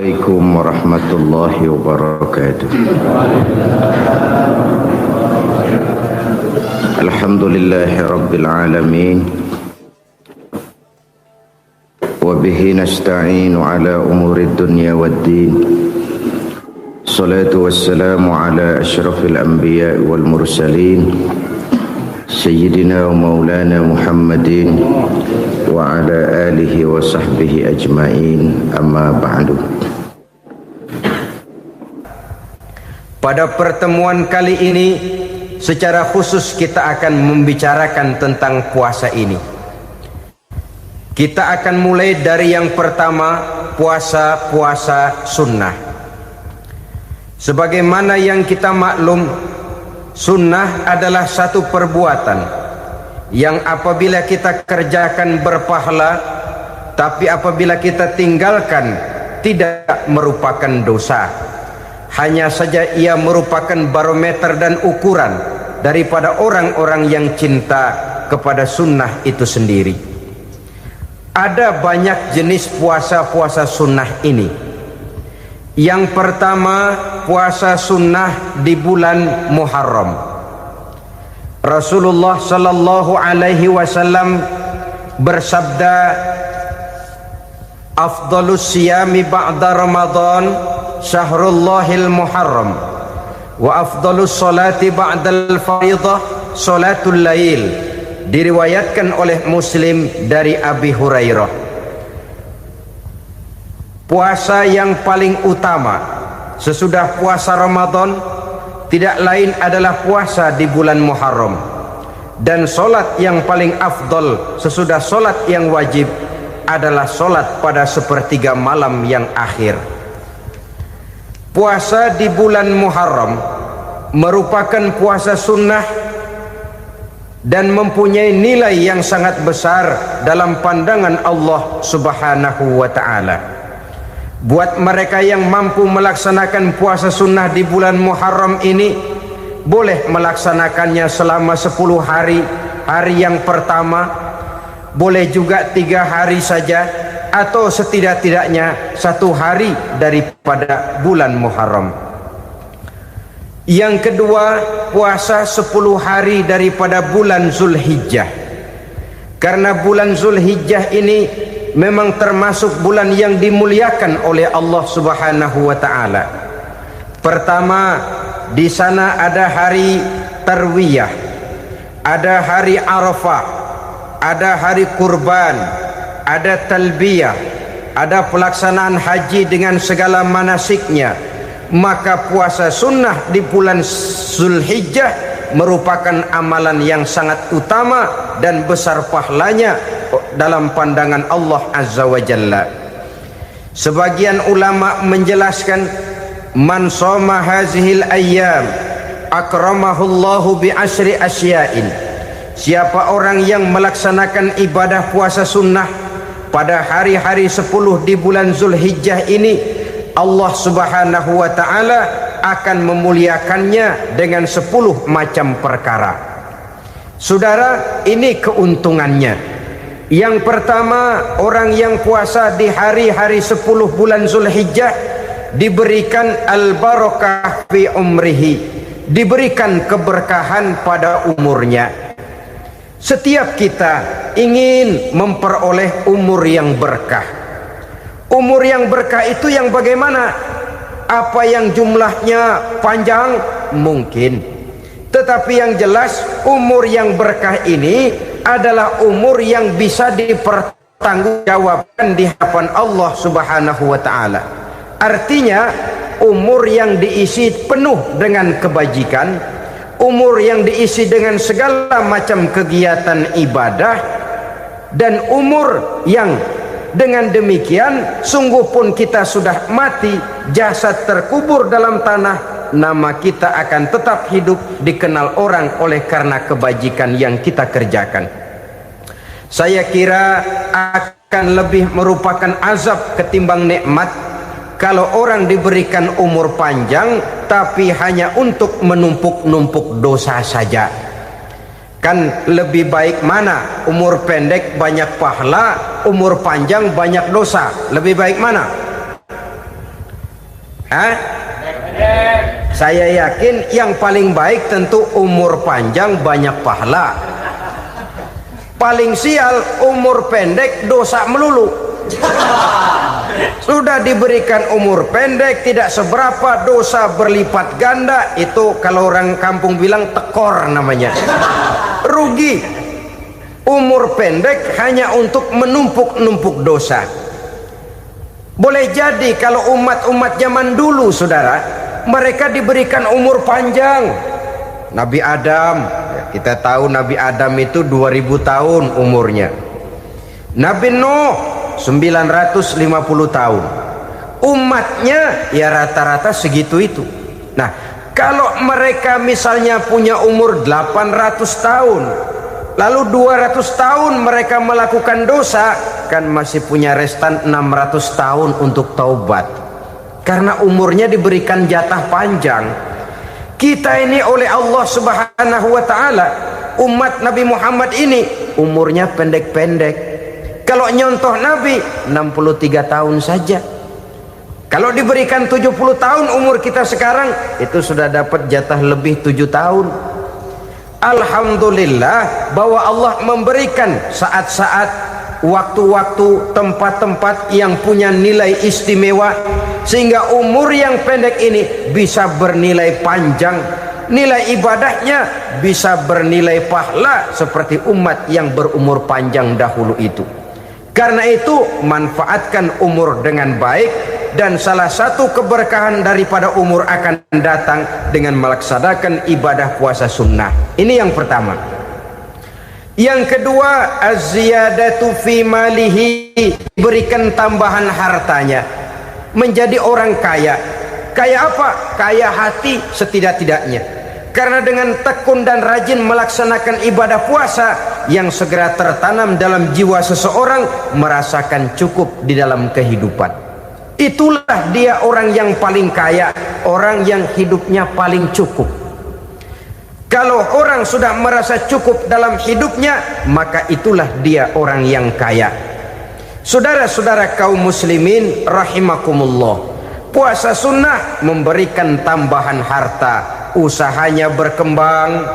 Assalamualaikum warahmatullahi wabarakatuh. Alhamdulillahi rabbil alamin. Wa bihi nasta'inu ala umurid dunya waddin. Salatu wassalamu ala asyrafil anbiya wal mursalin Sayyidina wa maulana Muhammadin wa ala alihi wa sahbihi ajma'in, amma ba'du. Pada pertemuan kali ini secara khusus kita akan membicarakan tentang puasa ini. Kita akan mulai dari yang pertama, puasa sunnah. Sebagaimana yang kita maklum, sunnah adalah satu perbuatan yang apabila kita kerjakan berpahala, tapi apabila kita tinggalkan tidak merupakan dosa. Hanya saja ia merupakan barometer dan ukuran daripada orang-orang yang cinta kepada sunnah itu sendiri. Ada banyak jenis puasa-puasa sunnah ini. Yang pertama, puasa sunnah di bulan Muharram. Rasulullah sallallahu alaihi wasallam bersabda, "Afdhalus siyami ba'da Ramadan syahrullahil Muharram, wa afdhalus salati ba'dal fardhah salatul lail." Diriwayatkan oleh Muslim dari Abi Hurairah. Puasa yang paling utama sesudah puasa Ramadan tidak lain adalah puasa di bulan Muharram, dan solat yang paling afdol sesudah solat yang wajib adalah solat pada sepertiga malam yang akhir. Puasa di bulan Muharram merupakan puasa sunnah dan mempunyai nilai yang sangat besar dalam pandangan Allah Subhanahu wa ta'ala. Buat mereka yang mampu melaksanakan puasa sunnah di bulan Muharram ini, boleh melaksanakannya selama 10 hari. Hari yang pertama boleh juga 3 hari saja, atau setidak-tidaknya 1 hari daripada bulan Muharram. Yang kedua, puasa 10 hari daripada bulan Zulhijjah. Karena bulan Zulhijjah ini memang termasuk bulan yang dimuliakan oleh Allah Subhanahu wa ta'ala. Pertama, di sana ada hari Tarwiyah, ada hari Arafah, ada hari kurban, ada talbiyah, ada pelaksanaan haji dengan segala manasiknya. Maka puasa sunnah di bulan Zulhijjah merupakan amalan yang sangat utama dan besar pahalanya dalam pandangan Allah Azza wa Jalla. Sebagian ulama menjelaskan, man shoma hazihil ayyam akramahullahu bi asyri asya'in. Siapa orang yang melaksanakan ibadah puasa sunnah pada hari-hari 10 di bulan Zulhijjah ini, Allah Subhanahu wa ta'ala akan memuliakannya dengan 10 macam perkara. Saudara, ini keuntungannya. Yang pertama, orang yang puasa di hari-hari 10 bulan Zulhijjah diberikan al-barakah fi umrihi, diberikan keberkahan pada umurnya. Setiap kita ingin memperoleh umur yang berkah. Umur yang berkah itu yang bagaimana? Apa yang jumlahnya panjang? Mungkin. Tetapi yang jelas, umur yang berkah ini adalah umur yang bisa dipertanggungjawabkan di hadapan Allah Subhanahu wa ta'ala. Artinya, umur yang diisi penuh dengan kebajikan, umur yang diisi dengan segala macam kegiatan ibadah, dan umur yang dengan demikian sungguh pun kita sudah mati, jasad terkubur dalam tanah, nama kita akan tetap hidup, dikenal orang oleh karena kebajikan yang kita kerjakan. Saya kira akan lebih merupakan azab ketimbang nikmat kalau orang diberikan umur panjang tapi hanya untuk menumpuk-numpuk dosa saja. Kan lebih baik mana? Umur pendek banyak pahala, umur panjang banyak dosa. Lebih baik mana? Hah? Saya yakin yang paling baik tentu umur panjang banyak pahala. Paling sial umur pendek dosa melulu. Sudah diberikan umur pendek tidak seberapa, dosa berlipat ganda. Itu kalau orang kampung bilang tekor namanya. Rugi. Umur pendek hanya untuk menumpuk-numpuk dosa. Boleh jadi kalau umat-umat zaman dulu saudara, mereka diberikan umur panjang. Nabi Adam, kita tahu Nabi Adam itu 2000 tahun umurnya. Nabi Nuh 950 tahun. Umatnya ya rata-rata segitu itu. Nah, kalau mereka misalnya punya umur 800 tahun, lalu 200 tahun mereka melakukan dosa, kan masih punya restan 600 tahun untuk taubat. Karena umurnya diberikan jatah panjang. Kita ini oleh Allah Subhanahu wa taala, umat Nabi Muhammad ini umurnya pendek-pendek. Kalau nyontoh Nabi 63 tahun saja. Kalau diberikan 70 tahun umur kita sekarang, itu sudah dapat jatah lebih 7 tahun. Alhamdulillah bahwa Allah memberikan saat-saat, waktu-waktu, tempat-tempat yang punya nilai istimewa, sehingga umur yang pendek ini bisa bernilai panjang, nilai ibadahnya bisa bernilai pahala seperti umat yang berumur panjang dahulu itu. Karena itu manfaatkan umur dengan baik, dan salah satu keberkahan daripada umur akan datang dengan melaksanakan ibadah puasa sunnah. Ini yang pertama. Yang kedua, az-ziyadatu fi malihi, berikan tambahan hartanya, menjadi orang kaya. Kaya apa? Kaya hati setidak-tidaknya. Karena dengan tekun dan rajin melaksanakan ibadah puasa, yang segera tertanam dalam jiwa seseorang merasakan cukup di dalam kehidupan. Itulah dia orang yang paling kaya, orang yang hidupnya paling cukup. Kalau orang sudah merasa cukup dalam hidupnya, maka itulah dia orang yang kaya. Saudara-saudara kaum muslimin rahimakumullah, puasa sunnah memberikan tambahan harta, usahanya berkembang,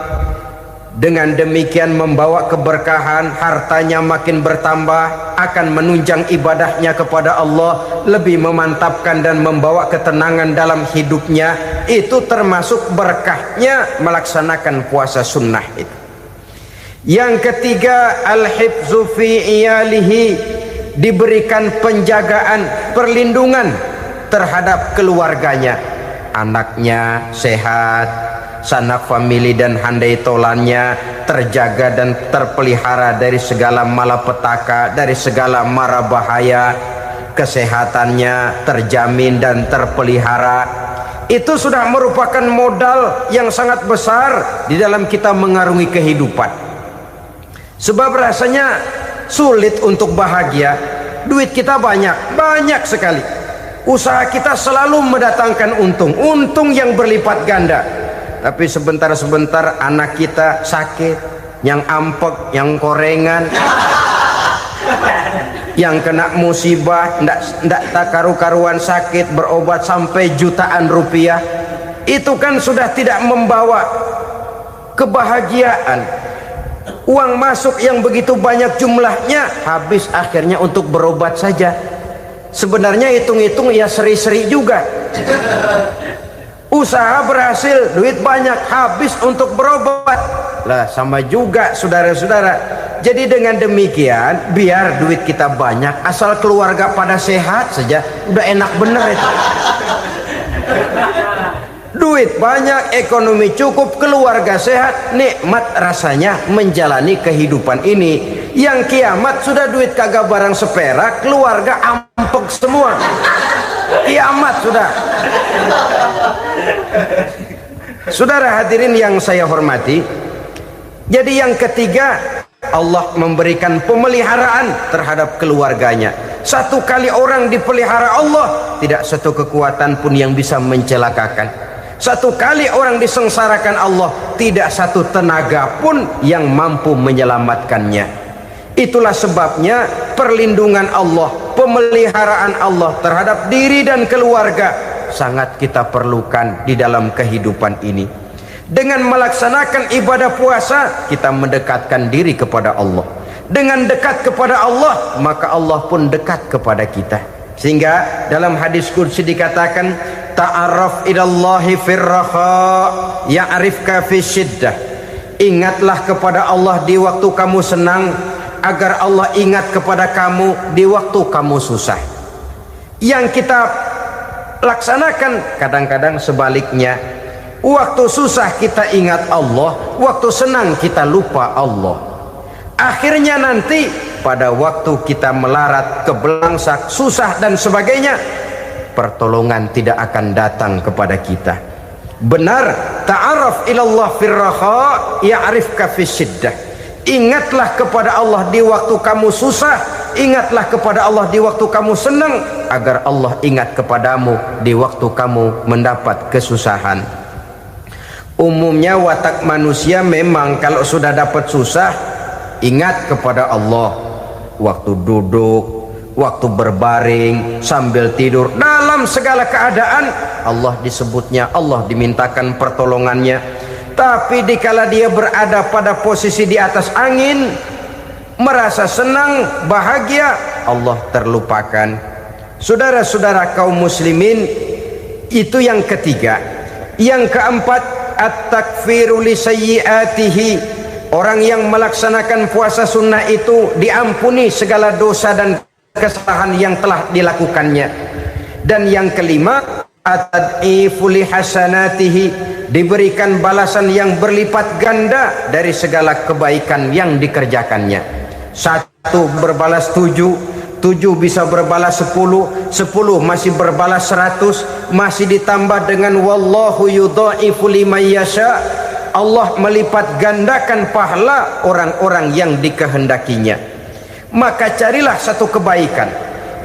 dengan demikian membawa keberkahan, hartanya makin bertambah, akan menunjang ibadahnya kepada Allah, lebih memantapkan dan membawa ketenangan dalam hidupnya. Itu termasuk berkahnya melaksanakan puasa sunnah itu. Yang ketiga, al-hifzu fi iyalihi, diberikan penjagaan, perlindungan terhadap keluarganya, anaknya sehat, sanak famili dan handai tolannya terjaga dan terpelihara dari segala malapetaka, dari segala mara bahaya, kesehatannya terjamin dan terpelihara. Itu sudah merupakan modal yang sangat besar di dalam kita mengarungi kehidupan. Sebab rasanya sulit untuk bahagia, duit kita banyak sekali, usaha kita selalu mendatangkan untung yang berlipat ganda. Tapi sebentar-sebentar anak kita sakit, yang ampek, yang korengan, yang kena musibah, ndak tak karu-karuan sakit, berobat sampai jutaan rupiah. Itu kan sudah tidak membawa kebahagiaan. Uang masuk yang begitu banyak jumlahnya, habis akhirnya untuk berobat saja. Sebenarnya hitung-hitung ya seri-seri juga. Usaha berhasil, duit banyak, habis untuk berobat. Lah sama juga saudara-saudara. Jadi dengan demikian, biar duit kita banyak, asal keluarga pada sehat saja, udah enak bener itu. Duit banyak, ekonomi cukup, keluarga sehat, nikmat rasanya menjalani kehidupan ini. Yang kiamat sudah duit kagak barang seperak, keluarga ampek semua. Kiamat sudah. Saudara hadirin yang saya hormati, jadi yang ketiga, Allah memberikan pemeliharaan terhadap keluarganya. Satu kali orang dipelihara Allah, tidak satu kekuatan pun yang bisa mencelakakan. Satu kali orang disengsarakan Allah, tidak satu tenaga pun yang mampu menyelamatkannya. Itulah sebabnya perlindungan Allah, pemeliharaan Allah terhadap diri dan keluarga sangat kita perlukan di dalam kehidupan ini. Dengan melaksanakan ibadah puasa, kita mendekatkan diri kepada Allah. Dengan dekat kepada Allah, maka Allah pun dekat kepada kita. Sehingga dalam hadis qudsi dikatakan, ta'arraf ilallahi firraha ya'rifka fi syiddah. Ingatlah kepada Allah di waktu kamu senang, agar Allah ingat kepada kamu di waktu kamu susah. Yang kita laksanakan kadang-kadang sebaliknya. Waktu susah kita ingat Allah, waktu senang kita lupa Allah. Akhirnya nanti pada waktu kita melarat, kebelangsak, susah dan sebagainya, pertolongan tidak akan datang kepada kita. Benar, ta'arraf ilallah firraha ya'rifka fi syiddah. Ingatlah kepada Allah di waktu kamu susah, ingatlah kepada Allah di waktu kamu senang, agar Allah ingat kepadamu di waktu kamu mendapat kesusahan. Umumnya watak manusia memang kalau sudah dapat susah, ingat kepada Allah. Waktu duduk, waktu berbaring, sambil tidur, dalam segala keadaan Allah disebutnya, Allah dimintakan pertolongannya. Tapi dikala dia berada pada posisi di atas angin, merasa senang, bahagia, Allah terlupakan. Saudara-saudara kaum muslimin, itu yang ketiga. Yang keempat, at-takfiru li sayyiatihi. Orang yang melaksanakan puasa sunnah itu diampuni segala dosa dan kesalahan yang telah dilakukannya. Dan yang kelima, at-tad'ifu li hasanatihi. Diberikan balasan yang berlipat ganda dari segala kebaikan yang dikerjakannya. 1 berbalas 7, 7 bisa berbalas 10, 10 masih berbalas 100, masih ditambah dengan wallahu yudha'ifu liman yasha. Allah melipat gandakan pahala orang-orang yang dikehendakinya. Maka carilah satu kebaikan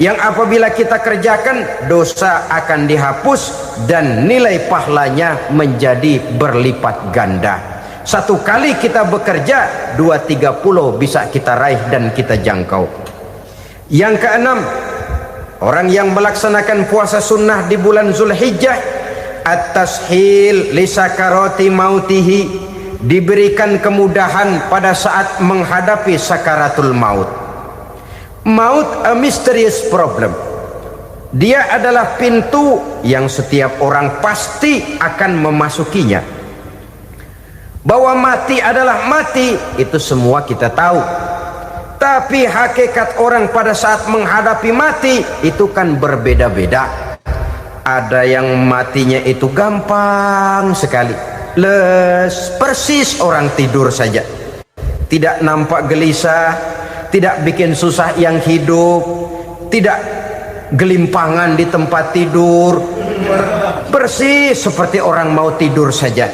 yang apabila kita kerjakan, dosa akan dihapus dan nilai pahalanya menjadi berlipat ganda. 1 kali kita bekerja, 2-3 bisa kita raih dan kita jangkau. Yang keenam, orang yang melaksanakan puasa sunnah di bulan Zulhijjah, at-tashil li sakarati mautihi. Diberikan kemudahan pada saat menghadapi sakaratul maut. Maut a mysterious problem. Dia adalah pintu yang setiap orang pasti akan memasukinya. Bahwa mati adalah mati, itu semua kita tahu. Tapi hakikat orang pada saat menghadapi mati itu kan berbeda-beda. Ada yang matinya itu gampang sekali, persis orang tidur saja, tidak nampak gelisah, tidak bikin susah yang hidup, tidak gelimpangan di tempat tidur, persis seperti orang mau tidur saja.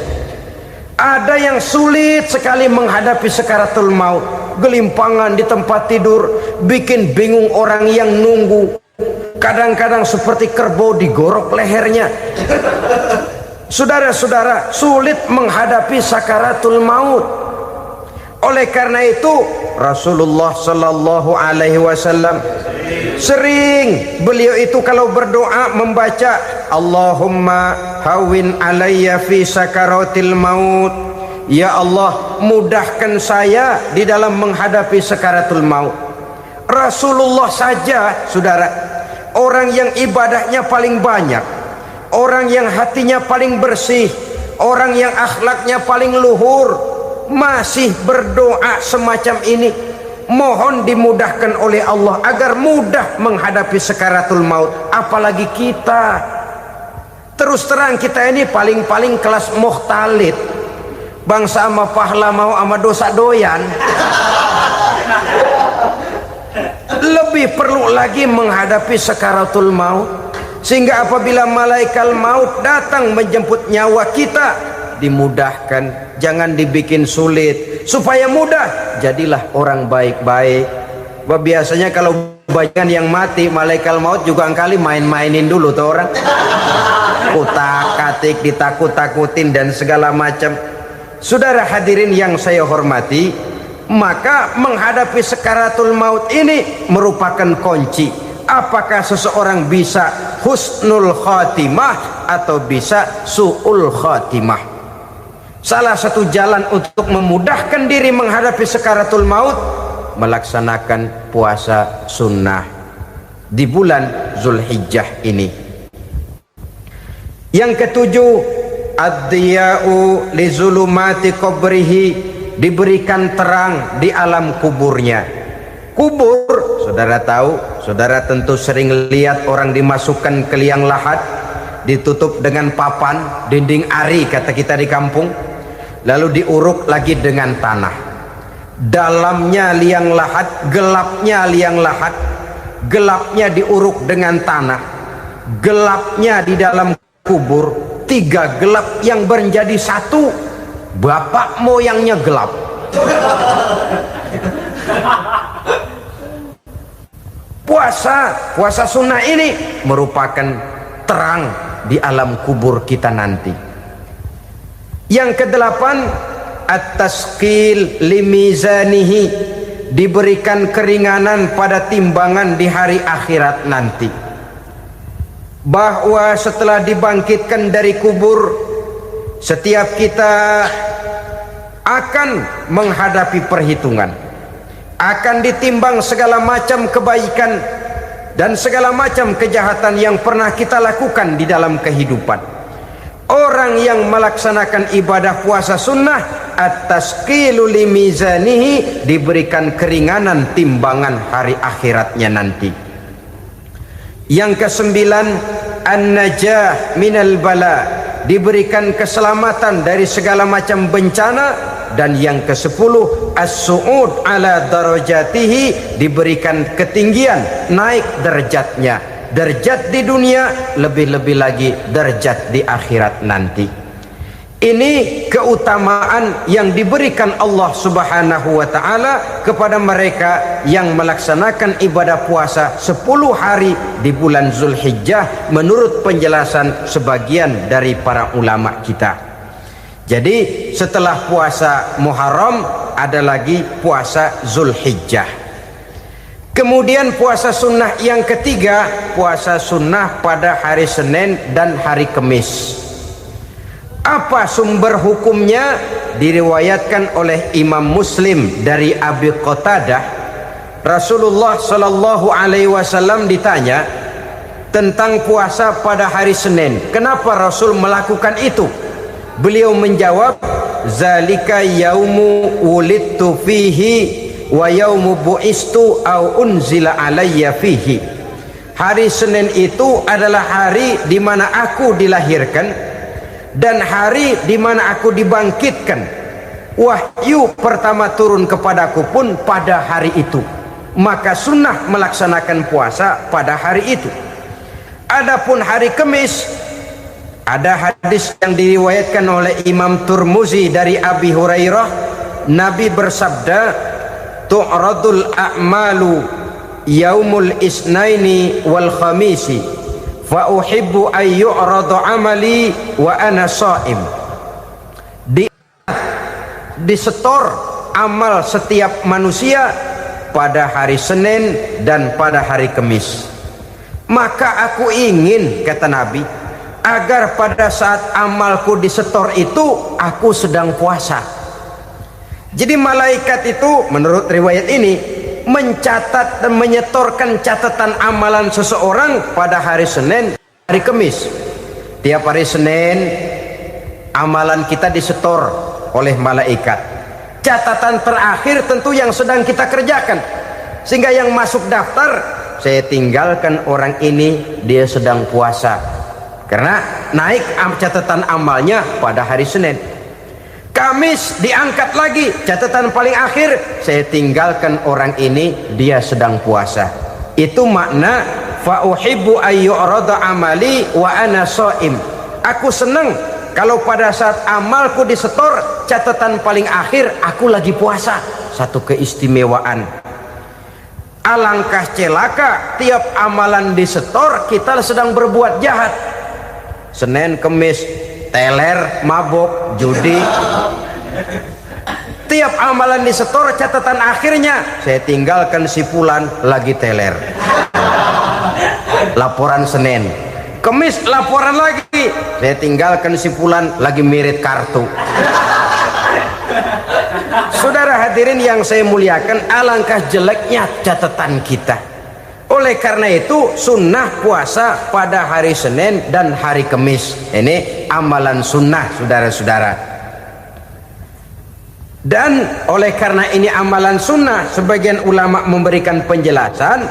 Ada yang sulit sekali menghadapi sakaratul maut, gelimpangan di tempat tidur, bikin bingung orang yang nunggu. Kadang-kadang seperti kerbau digorok lehernya. Saudara-saudara, sulit menghadapi sakaratul maut. Oleh karena itu Rasulullah sallallahu alaihi wasallam sering beliau itu kalau berdoa membaca Allahumma hawin alayya fi sakaratil maut. Ya Allah, mudahkan saya di dalam menghadapi sakaratul maut. Rasulullah saja, saudara, orang yang ibadahnya paling banyak, orang yang hatinya paling bersih, orang yang akhlaknya paling luhur, masih berdoa semacam ini. Mohon dimudahkan oleh Allah agar mudah menghadapi sakaratul maut. Apalagi kita, terus terang kita ini paling-paling kelas muhtalid, bangsa sama pahala mau sama dosa doyan. Lebih perlu lagi menghadapi sakaratul maut. Sehingga apabila malaikat maut datang menjemput nyawa kita, dimudahkan, jangan dibikin sulit, supaya mudah. Jadilah orang baik-baik. Biasanya kalau banyak yang mati, malaikat maut juga kali main-mainin dulu tuh orang, kutak-katik, ditakut-takutin dan segala macam. Saudara hadirin yang saya hormati, maka menghadapi sakaratul maut ini merupakan kunci, apakah seseorang bisa husnul khatimah atau bisa su'ul khatimah. Salah satu jalan untuk memudahkan diri menghadapi sakaratul maut, melaksanakan puasa sunnah di bulan Zulhijjah ini. Yang ketujuh, ad-diya'u li zulumati qabrihi, diberikan terang di alam kuburnya. Kubur, saudara tahu, saudara tentu sering lihat orang dimasukkan ke liang lahat, ditutup dengan papan, dinding ari kata kita di kampung, lalu diuruk lagi dengan tanah. Dalamnya liang lahat, gelapnya liang lahat, gelapnya diuruk dengan tanah, gelapnya di dalam kubur, tiga gelap yang menjadi satu. Bapak moyangnya gelap. Puasa sunnah ini merupakan terang di alam kubur kita nanti. Yang kedelapan, at-tasqil limizanihi, diberikan keringanan pada timbangan di hari akhirat nanti. Bahwa setelah dibangkitkan dari kubur, setiap kita akan menghadapi perhitungan, akan ditimbang segala macam kebaikan dan segala macam kejahatan yang pernah kita lakukan di dalam kehidupan. Orang yang melaksanakan ibadah puasa sunnah, at-tasqilu limizanihi, diberikan keringanan timbangan hari akhiratnya nanti. Yang kesembilan, an-najah minal bala, diberikan keselamatan dari segala macam bencana. Dan yang kesepuluh, as-su'ud ala darajatihi, diberikan ketinggian, naik derajatnya, derajat di dunia, lebih-lebih lagi derajat di akhirat nanti. Ini keutamaan yang diberikan Allah Subhanahu wa ta'ala kepada mereka yang melaksanakan ibadah puasa 10 hari di bulan Zulhijjah menurut penjelasan sebagian dari para ulama kita. Jadi setelah puasa Muharram ada lagi puasa Zulhijjah. Kemudian puasa sunnah yang ketiga, puasa sunnah pada hari Senin dan hari Kamis. Apa sumber hukumnya? Diriwayatkan oleh Imam Muslim dari Abi Qatadah, Rasulullah sallallahu alaihi wasallam ditanya tentang puasa pada hari Senin. Kenapa Rasul melakukan itu? Beliau menjawab, zalika yaumu wulidtu fihi wa yaumu bu'istu au unzila alayya fihi. Hari Senin itu adalah hari di mana aku dilahirkan dan hari di mana aku dibangkitkan. Wahyu pertama turun kepadaku pun pada hari itu. Maka sunnah melaksanakan puasa pada hari itu. Adapun hari Kamis, ada hadis yang diriwayatkan oleh Imam Turmuzi dari Abi Hurairah, Nabi bersabda, tu'radul a'malu yaumul isnaini wal khamisi fa uhibbu ay yu'radu amali wa ana sha'im. Disetor amal setiap manusia pada hari Senin dan pada hari Kamis. Maka aku ingin, kata Nabi, agar pada saat amalku disetor itu aku sedang puasa. Jadi malaikat itu menurut riwayat ini mencatat dan menyetorkan catatan amalan seseorang pada hari Senin, hari Kamis. Tiap hari Senin amalan kita disetor oleh malaikat. Catatan terakhir tentu yang sedang kita kerjakan, sehingga yang masuk daftar, saya tinggalkan orang ini, dia sedang puasa, karena naik catatan amalnya pada hari Senin. Kamis diangkat lagi, catatan paling akhir, saya tinggalkan orang ini, dia sedang puasa. Itu makna fa uhibbu ayyurada amali wa ana shaim. Aku senang kalau pada saat amalku disetor, catatan paling akhir aku lagi puasa. Satu keistimewaan. Alangkah celaka tiap amalan disetor kita sedang berbuat jahat. Senin, Kamis, teler, mabok, judi. Tiap amalan disetor catatan akhirnya, saya tinggalkan si fulan lagi teler. laporan Senin, Kemis laporan lagi, saya tinggalkan si Fulan lagi mirit kartu. Saudara hadirin yang saya muliakan, alangkah jeleknya catatan kita. Oleh karena itu sunnah puasa pada hari Senin dan hari Kemis. Ini amalan sunnah saudara-saudara. Dan oleh karena ini amalan sunnah, sebagian ulama memberikan penjelasan,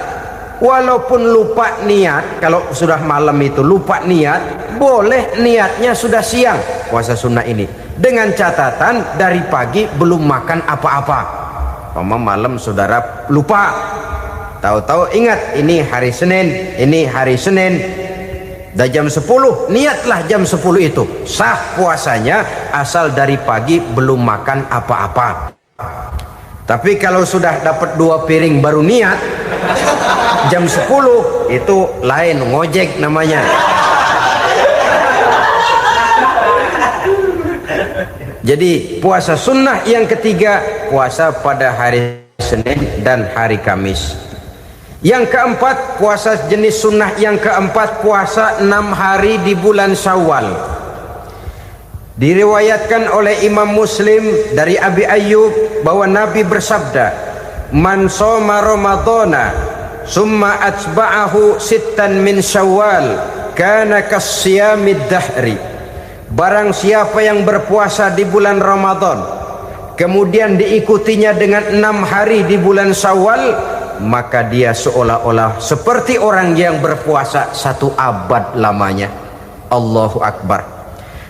walaupun lupa niat, kalau sudah malam itu lupa niat, boleh niatnya sudah siang puasa sunnah ini, dengan catatan dari pagi belum makan apa-apa. Malam saudara lupa, tahu-tahu ingat ini hari Senin, dah jam 10, niatlah jam 10 itu, sah puasanya asal dari pagi belum makan apa-apa. Tapi kalau sudah dapat 2 piring baru niat jam 10, itu lain, ngojek namanya. Jadi puasa sunnah yang ketiga, puasa pada hari Senin dan hari Kamis. Yang keempat, puasa jenis sunnah yang keempat, puasa 6 hari di bulan Syawal. Diriwayatkan oleh Imam Muslim dari Abi Ayyub bahwa Nabi bersabda, "Man shoma Ramadhana summa atba'ahu sittan min Syawal kana kasyamid dahri." Barang siapa yang berpuasa di bulan Ramadan kemudian diikutinya dengan 6 hari di bulan Syawal, maka dia seolah-olah seperti orang yang berpuasa 1 abad lamanya. Allahu Akbar.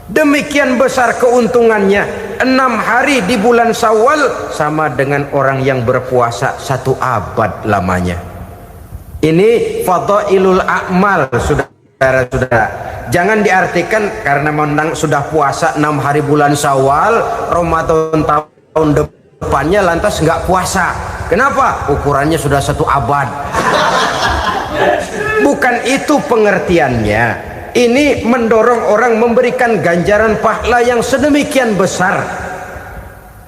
Demikian besar keuntungannya. 6 hari di bulan Syawal sama dengan orang yang berpuasa 1 abad lamanya. Ini fadailul a'mal, saudara-saudara. Jangan diartikan karena menang sudah puasa 6 hari bulan Syawal, Ramadan tahun depannya lantas nggak puasa. Kenapa? Ukurannya sudah 1 abad. Bukan itu pengertiannya. Ini mendorong orang memberikan ganjaran pahala yang sedemikian besar.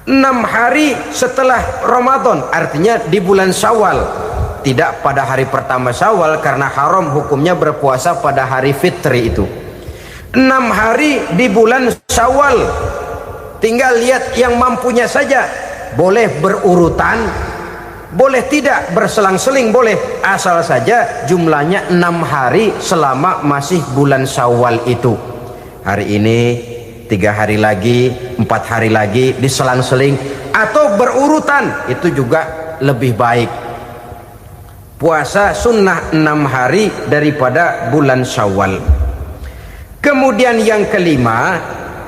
6 hari setelah Ramadan, artinya di bulan Syawal. Tidak pada hari pertama Syawal, karena haram hukumnya berpuasa pada hari fitri itu. 6 hari di bulan Syawal. Tinggal lihat yang mampunya saja. Boleh berurutan, boleh tidak berselang-seling, boleh, asal saja jumlahnya 6 hari selama masih bulan Syawal itu. Hari ini 3 hari lagi, 4 hari lagi, diselang-seling atau berurutan, itu juga lebih baik. Puasa sunnah 6 hari daripada bulan Syawal. Kemudian yang kelima,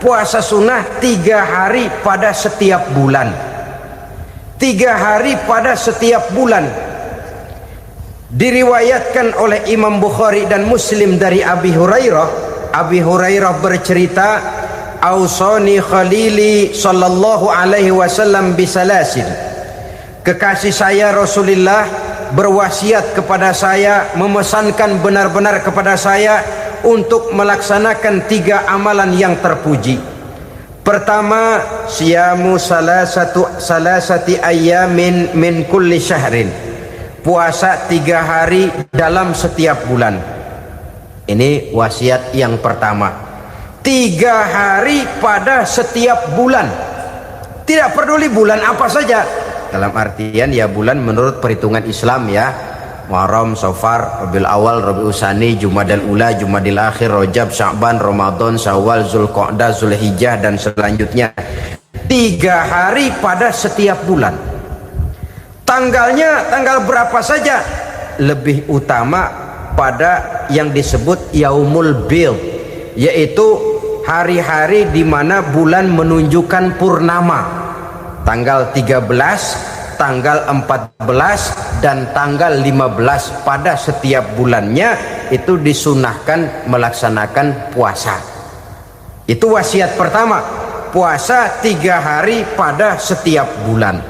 puasa sunnah 3 hari pada setiap bulan. 3 hari pada setiap bulan. Diriwayatkan oleh Imam Bukhari dan Muslim dari Abi Hurairah. Abi Hurairah bercerita, "Ausani khalili sallallahu alaihi wasallam bisalasin." Kekasih saya Rasulullah berwasiat kepada saya, memesankan benar-benar kepada saya untuk melaksanakan 3 amalan yang terpuji. Pertama, siyamu salasati ayyamin min kulli syahrin. Puasa 3 hari dalam setiap bulan. Ini wasiat yang pertama. 3 hari pada setiap bulan. Tidak peduli bulan apa saja. Dalam artian ya bulan menurut perhitungan Islam ya. Muharram, Safar, Rabiul Awal, Rabiul Tsani, Jumadal Ula, Jumadil Akhir, Rajab, Sya'ban, Ramadan, Syawal, Zulqa'dah, Zulhijjah dan selanjutnya. 3 hari pada setiap bulan. Tanggalnya tanggal berapa saja. Lebih utama pada yang disebut Yaumul Bid, yaitu hari-hari di mana bulan menunjukkan purnama. Tanggal 13, tanggal 14 dan tanggal 15 pada setiap bulannya itu disunahkan melaksanakan puasa. Itu wasiat pertama, puasa 3 hari pada setiap bulan.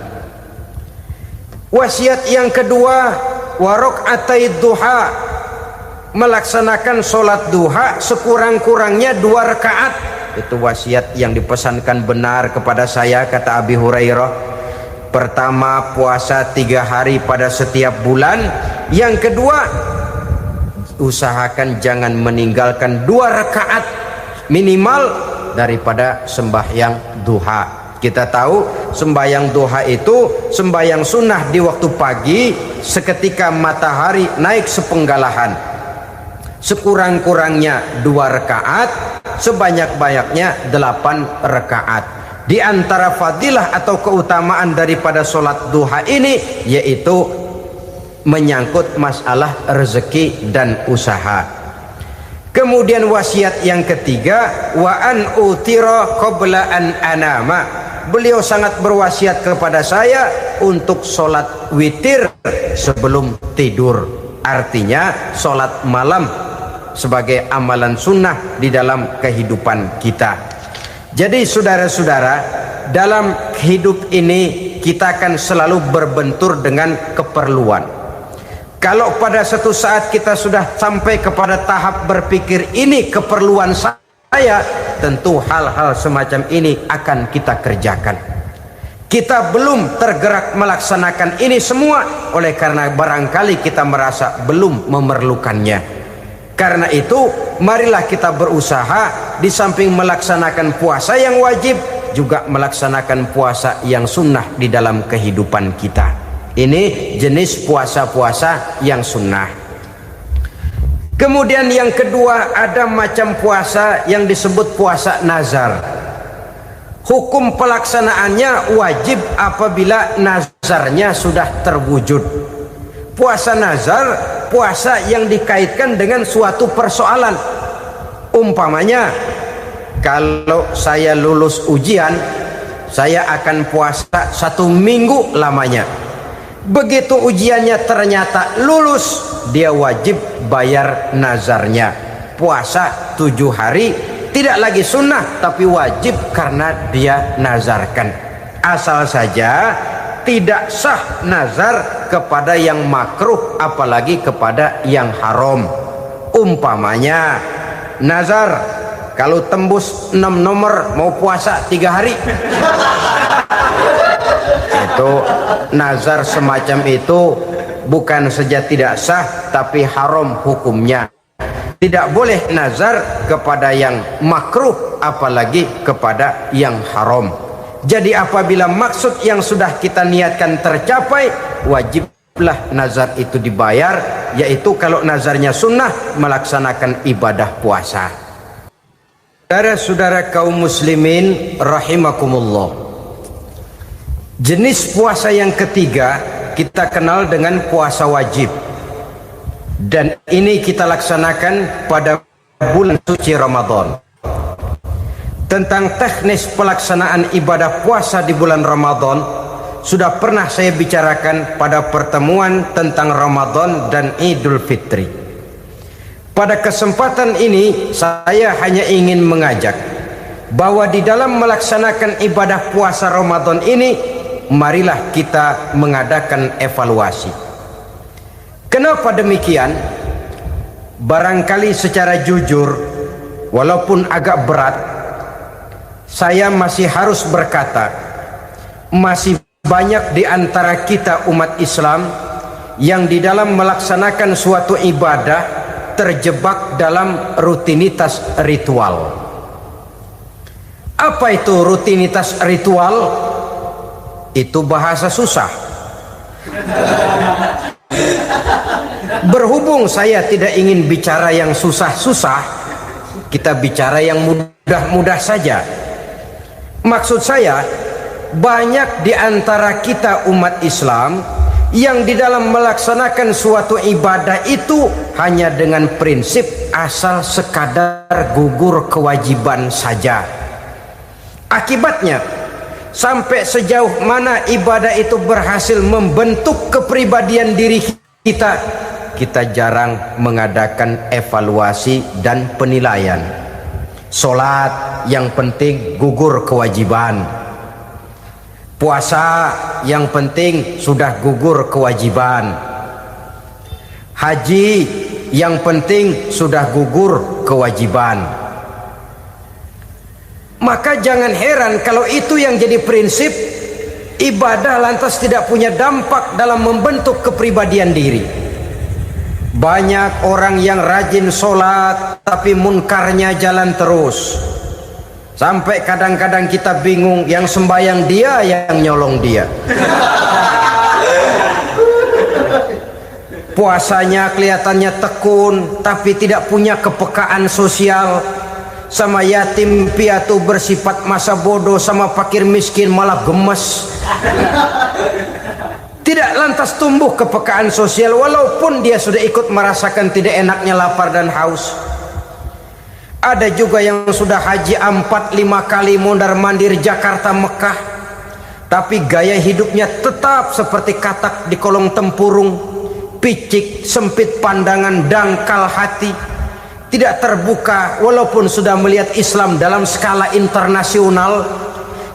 Wasiat yang kedua, warok'atai duha, melaksanakan sholat duha sekurang-kurangnya 2 rakaat. Itu wasiat yang dipesankan benar kepada saya, kata Abi Hurairah. Pertama, puasa 3 hari pada setiap bulan. Yang kedua, usahakan jangan meninggalkan 2 rakaat minimal daripada sembahyang duha. Kita tahu sembahyang duha itu sembahyang sunnah di waktu pagi seketika matahari naik sepenggalahan. Sekurang-kurangnya 2 rakaat, sebanyak-banyaknya 8 rakaat. Di antara fadilah atau keutamaan daripada solat duha ini yaitu menyangkut masalah rezeki dan usaha. Kemudian wasiat yang ketiga, wa an utira qabla an anama. Beliau sangat berwasiat kepada saya untuk solat witir sebelum tidur. Artinya solat malam sebagai amalan sunnah di dalam kehidupan kita. Jadi saudara-saudara, dalam hidup ini kita akan selalu berbentur dengan keperluan. Kalau pada satu saat kita sudah sampai kepada tahap berpikir ini keperluan saya, tentu hal-hal semacam ini akan kita kerjakan. Kita belum tergerak melaksanakan ini semua oleh karena barangkali kita merasa belum memerlukannya. Karena itu marilah kita berusaha di samping melaksanakan puasa yang wajib juga melaksanakan puasa yang sunnah di dalam kehidupan kita. Ini jenis puasa-puasa yang sunnah. Kemudian yang kedua, ada macam puasa yang disebut puasa nazar. Hukum pelaksanaannya wajib apabila nazarnya sudah terwujud. Puasa nazar, puasa yang dikaitkan dengan suatu persoalan. Umpamanya, kalau saya lulus ujian, saya akan puasa 1 minggu lamanya. Begitu ujiannya ternyata lulus, dia wajib bayar nazarnya. Puasa 7 hari, tidak lagi sunnah tapi wajib karena dia nazarkan. Asal saja tidak sah nazar kepada yang makruh apalagi kepada yang haram. Umpamanya nazar kalau tembus 6 nomor mau puasa 3 hari. Itu nazar semacam itu bukan saja tidak sah tapi haram hukumnya. Tidak boleh nazar kepada yang makruh apalagi kepada yang haram. Jadi apabila maksud yang sudah kita niatkan tercapai, wajiblah nazar itu dibayar, yaitu kalau nazarnya sunnah melaksanakan ibadah puasa. Saudara-saudara kaum muslimin rahimakumullah. Jenis puasa yang ketiga kita kenal dengan puasa wajib. Dan ini kita laksanakan pada bulan suci Ramadan. Tentang teknis pelaksanaan ibadah puasa di bulan Ramadan sudah pernah saya bicarakan pada pertemuan tentang Ramadan dan Idul Fitri. Pada kesempatan ini saya hanya ingin mengajak bahwa di dalam melaksanakan ibadah puasa Ramadan ini marilah kita mengadakan evaluasi. Kenapa demikian? Barangkali secara jujur, walaupun agak berat, saya masih harus berkata, masih banyak di antara kita umat Islam yang di dalam melaksanakan suatu ibadah terjebak dalam rutinitas ritual. Apa itu rutinitas ritual? Itu bahasa susah. Berhubung saya tidak ingin bicara yang susah-susah, kita bicara yang mudah-mudah saja. Maksud saya, banyak di antara kita umat Islam yang di dalam melaksanakan suatu ibadah itu hanya dengan prinsip asal sekadar gugur kewajiban saja. Akibatnya, sampai sejauh mana ibadah itu berhasil membentuk kepribadian diri kita, kita jarang mengadakan evaluasi dan penilaian. Salat yang penting gugur kewajiban. Puasa yang penting sudah gugur kewajiban. Haji yang penting sudah gugur kewajiban. Maka jangan heran kalau itu yang jadi prinsip, ibadah lantas tidak punya dampak dalam membentuk kepribadian diri. Banyak orang yang rajin sholat tapi munkarnya jalan terus. Sampai kadang-kadang kita bingung, yang sembahyang dia, yang nyolong dia. Puasanya kelihatannya tekun tapi tidak punya kepekaan sosial. Sama yatim piatu bersifat masa bodoh, sama fakir miskin malah gemes. Tidak lantas tumbuh kepekaan sosial walaupun dia sudah ikut merasakan tidak enaknya lapar dan haus. Ada juga yang sudah haji 4-5 kali mondar-mandir Jakarta Mekah, tapi gaya hidupnya tetap seperti katak di kolong tempurung, picik, sempit pandangan, dangkal hati, tidak terbuka walaupun sudah melihat Islam dalam skala internasional.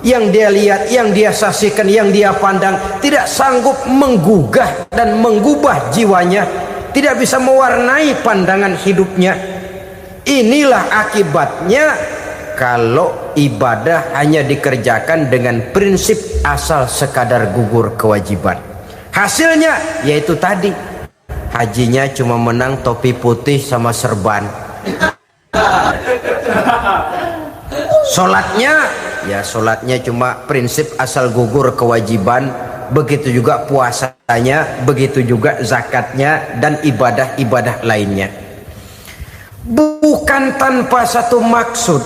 Yang dia lihat, yang dia saksikan, yang dia pandang tidak sanggup menggugah dan menggubah jiwanya, tidak bisa mewarnai pandangan hidupnya. Inilah akibatnya kalau ibadah hanya dikerjakan dengan prinsip asal sekadar gugur kewajiban. Hasilnya yaitu tadi, hajinya cuma menang topi putih sama serban. Sholatnya cuma prinsip asal gugur kewajiban. Begitu juga puasanya, begitu juga zakatnya dan ibadah-ibadah lainnya. Bukan tanpa satu maksud.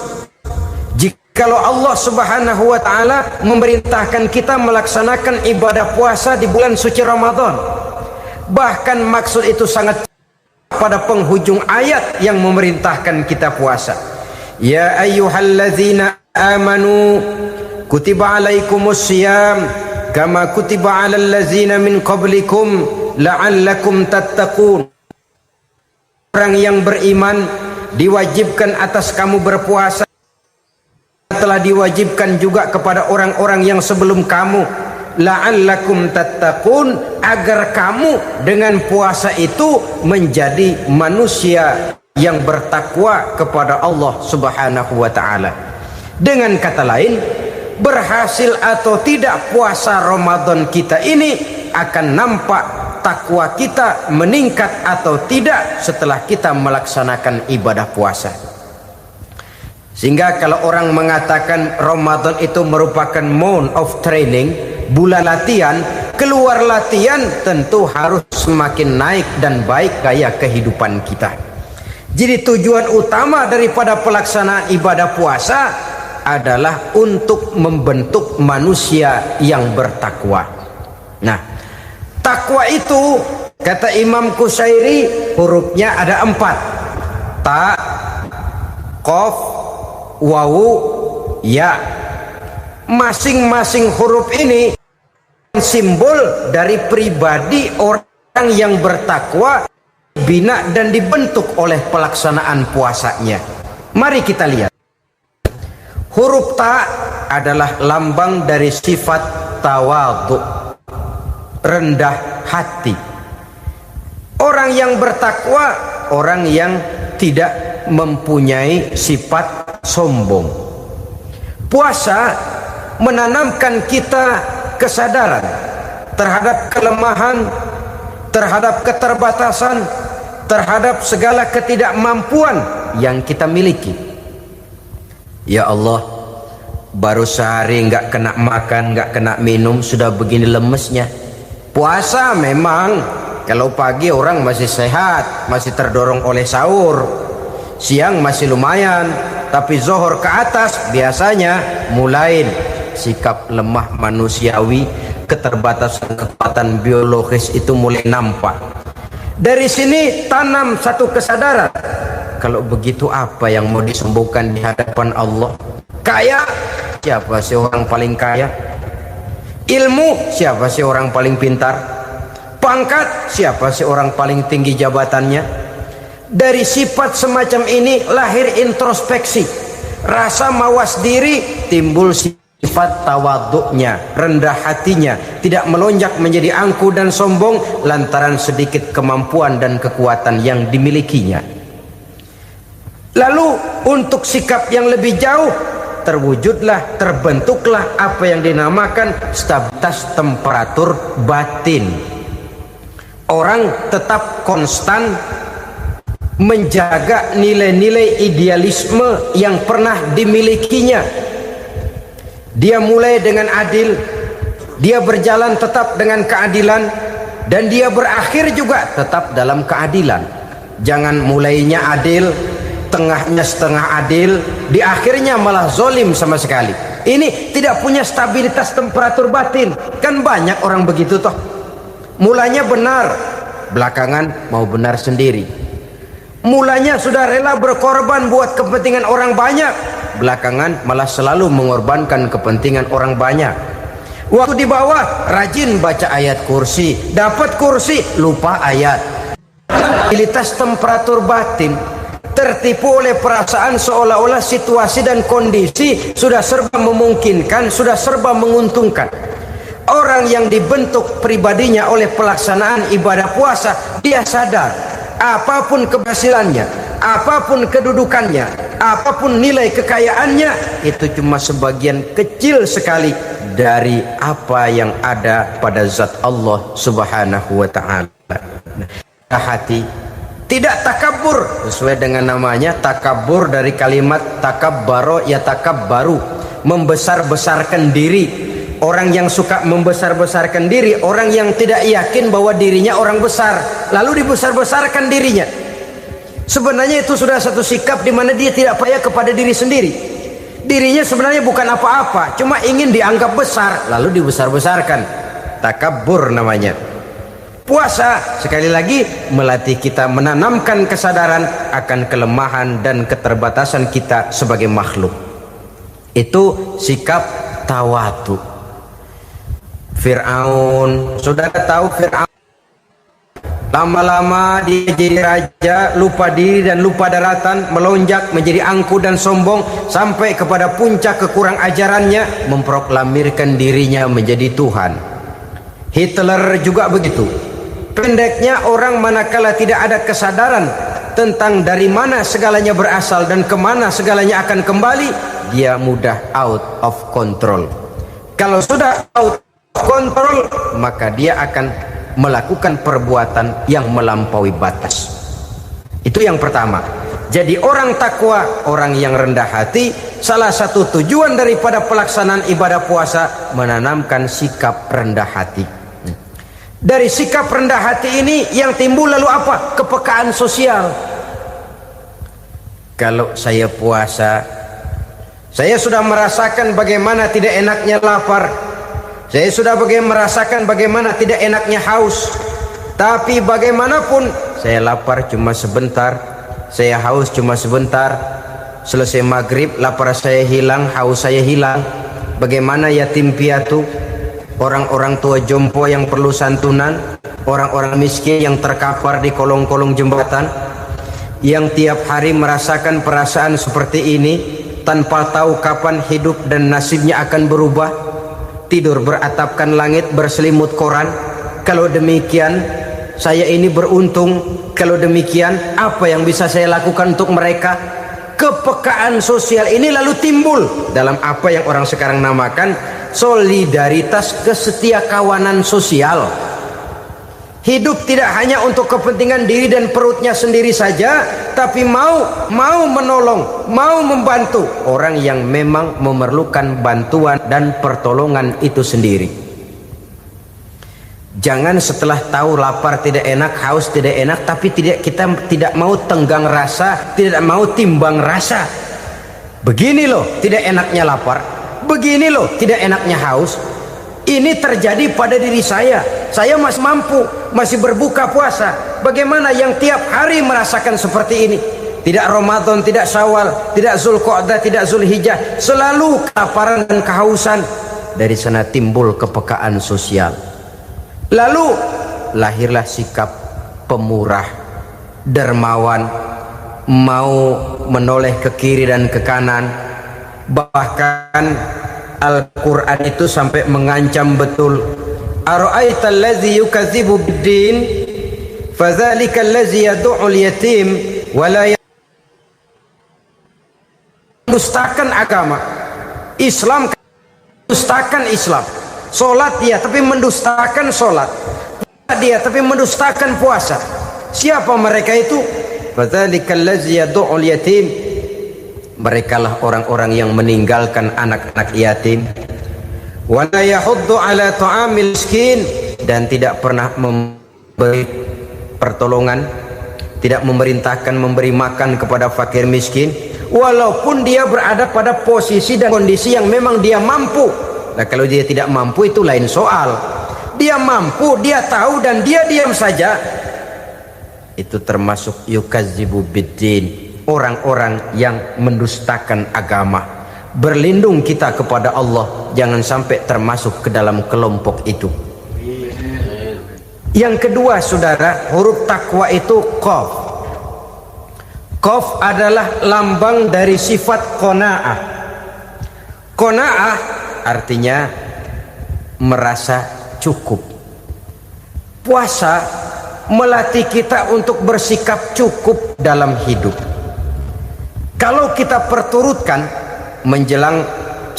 Jikalau Allah Subhanahu wa ta'ala memerintahkan kita melaksanakan ibadah puasa di bulan suci Ramadan, bahkan maksud itu sangat pada penghujung ayat yang memerintahkan kita puasa. Ya ayyuhalladzina amanu kutiba alaikumus syiyam kama kutiba alal ladzina min qablikum la'allakum tattaqun. Orang yang beriman, diwajibkan atas kamu berpuasa, telah diwajibkan juga kepada orang-orang yang sebelum kamu, la'allakum tattaqun, agar kamu dengan puasa itu menjadi manusia yang bertakwa kepada Allah Subhanahu wa ta'ala. Dengan kata lain, berhasil atau tidak puasa Ramadan kita ini akan nampak takwa kita meningkat atau tidak setelah kita melaksanakan ibadah puasa. Sehingga kalau orang mengatakan Ramadan itu merupakan month of training, bulan latihan, keluar latihan tentu harus semakin naik dan baik gaya kehidupan kita. Jadi tujuan utama daripada pelaksanaan ibadah puasa adalah untuk membentuk manusia yang bertakwa. Nah, takwa itu kata Imam Qusairi hurufnya ada 4. Ta, qaf, wawu, ya. Masing-masing huruf ini simbol dari pribadi orang yang bertakwa, bina dan dibentuk oleh pelaksanaan puasanya. Mari kita lihat. Huruf ta adalah lambang dari sifat tawadhu, rendah hati. Orang yang bertakwa, orang yang tidak mempunyai sifat sombong. Puasa menanamkan kita kesadaran terhadap kelemahan, terhadap keterbatasan, terhadap segala ketidakmampuan yang kita miliki. Ya Allah, baru sehari nggak kena makan, nggak kena minum, sudah begini lemesnya. Puasa memang kalau pagi orang masih sehat, masih terdorong oleh sahur, siang masih lumayan, tapi zuhur ke atas biasanya mulai sikap lemah manusiawi, keterbatasan kekuatan biologis itu mulai nampak. Dari sini tanam satu kesadaran, kalau begitu apa yang mau disembuhkan di hadapan Allah? Kaya, siapa sih orang paling kaya? Ilmu, siapa sih orang paling pintar? Pangkat, siapa sih orang paling tinggi jabatannya? Dari sifat semacam ini lahir introspeksi, rasa mawas diri, timbul sifat tawaduknya, rendah hatinya, tidak melonjak menjadi angkuh dan sombong lantaran sedikit kemampuan dan kekuatan yang dimilikinya. Lalu untuk sikap yang lebih jauh, terwujudlah, terbentuklah apa yang dinamakan stabilitas temperatur batin. Orang tetap konstan menjaga nilai-nilai idealisme yang pernah dimilikinya. Dia mulai dengan adil, dia berjalan tetap dengan keadilan, dan dia berakhir juga tetap dalam keadilan. Jangan mulainya adil, tengahnya setengah adil, di akhirnya malah zolim sama sekali. Ini tidak punya stabilitas temperatur batin. Kan banyak orang begitu toh. Mulanya benar, belakangan mau benar sendiri. Mulanya sudah rela berkorban buat kepentingan orang banyak, belakangan malah selalu mengorbankan kepentingan orang banyak. Waktu di bawah rajin baca ayat kursi, dapat kursi lupa ayat. Stabilitas temperatur batin, tertipu oleh perasaan seolah-olah situasi dan kondisi sudah serba memungkinkan, sudah serba menguntungkan. Orang yang dibentuk pribadinya oleh pelaksanaan ibadah puasa, dia sadar apapun keberhasilannya, apapun kedudukannya, apapun nilai kekayaannya, itu cuma sebagian kecil sekali dari apa yang ada pada zat Allah Subhanahu wa ta'ala. Hati tidak takabur, sesuai dengan namanya takabur, dari kalimat takabbaro ya takabbaru, membesar-besarkan diri. Orang yang suka membesar-besarkan diri, orang yang tidak yakin bahwa dirinya orang besar, lalu dibesar-besarkan dirinya. Sebenarnya itu sudah satu sikap di mana dia tidak percaya kepada diri sendiri. Dirinya sebenarnya bukan apa-apa, cuma ingin dianggap besar, lalu dibesar-besarkan. Takabbur namanya. Puasa sekali lagi melatih kita menanamkan kesadaran akan kelemahan dan keterbatasan kita sebagai makhluk. Itu sikap tawadu. Fir'aun, saudara tahu Fir'aun, lama-lama dia jadi raja, lupa diri dan lupa daratan, melonjak menjadi angkuh dan sombong, sampai kepada puncak kekurang ajarannya, memproklamirkan dirinya menjadi Tuhan. Hitler juga begitu. Pendeknya, orang manakala tidak ada kesadaran tentang dari mana segalanya berasal dan kemana segalanya akan kembali, dia mudah out of control. Kalau sudah out kontrol, maka dia akan melakukan perbuatan yang melampaui batas. Itu yang pertama. Jadi orang takwa, orang yang rendah hati, salah satu tujuan daripada pelaksanaan ibadah puasa menanamkan sikap rendah hati. Dari sikap rendah hati ini yang timbul lalu apa? Kepekaan sosial. Kalau saya puasa, saya sudah merasakan bagaimana tidak enaknya lapar. Saya sudah merasakan bagaimana tidak enaknya haus. Tapi bagaimanapun, saya lapar cuma sebentar, saya haus cuma sebentar. Selesai maghrib, lapar saya hilang, haus saya hilang. Bagaimana yatim piatu, orang-orang tua jompo yang perlu santunan, orang-orang miskin yang terkapar di kolong-kolong jembatan, yang tiap hari merasakan perasaan seperti ini, tanpa tahu kapan hidup dan nasibnya akan berubah. Tidur beratapkan langit, berselimut koran. Kalau demikian, saya ini beruntung. Kalau demikian, apa yang bisa saya lakukan untuk mereka? Kepekaan sosial ini lalu timbul dalam apa yang orang sekarang namakan solidaritas kesetiakawanan sosial. Hidup tidak hanya untuk kepentingan diri dan perutnya sendiri saja, tapi mau menolong, mau membantu orang yang memang memerlukan bantuan dan pertolongan itu sendiri. Jangan setelah tahu lapar tidak enak, haus tidak enak, tapi kita tidak mau tenggang rasa, tidak mau timbang rasa. Begini loh tidak enaknya lapar, begini loh tidak enaknya haus. Ini terjadi pada diri saya masih mampu, masih berbuka puasa. Bagaimana yang tiap hari merasakan seperti ini? Tidak Ramadan, tidak Syawal, tidak Zulqa'dah, tidak Zulhijjah, selalu kelaparan dan kehausan. Dari sana timbul kepekaan sosial. Lalu lahirlah sikap pemurah, dermawan, mau menoleh ke kiri dan ke kanan. Bahkan Al-Quran itu sampai mengancam betul. Ara'aital ladzi yukadzibu bid-din fadzalika allazi yad'ul yatim wa la mendustakan agama. Islam mendustakan Islam. Salat ya, tapi mendustakan salat. dia tapi mendustakan puasa. Siapa mereka itu? Fadzalikal ladzi yad'ul yatim. Merekalah orang-orang yang meninggalkan anak-anak yatim. Wa la yahuddu ala ta'amil miskin, dan tidak pernah memberi pertolongan, tidak memerintahkan memberi makan kepada fakir miskin, walaupun dia berada pada posisi dan kondisi yang memang dia mampu. Nah, kalau dia tidak mampu itu lain soal. Dia mampu, dia tahu, dan dia diam saja, itu termasuk yukadzibu biddin, orang-orang yang mendustakan agama. Berlindung kita kepada Allah, jangan sampai termasuk ke dalam kelompok itu. Yang kedua, saudara, huruf takwa itu qaf. Qaf adalah lambang dari sifat qanaah. Qanaah artinya merasa cukup. Puasa melatih kita untuk bersikap cukup dalam hidup. Kalau kita perturutkan menjelang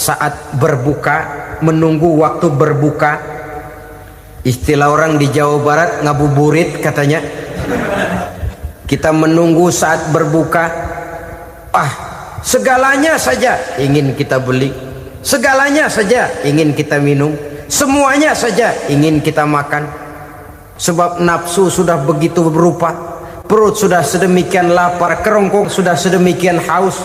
saat berbuka, menunggu waktu berbuka, istilah orang di Jawa Barat ngabuburit katanya, kita menunggu saat berbuka, segalanya saja ingin kita beli, segalanya saja ingin kita minum, semuanya saja ingin kita makan. Sebab nafsu sudah begitu berupa, perut sudah sedemikian lapar, kerongkong sudah sedemikian haus,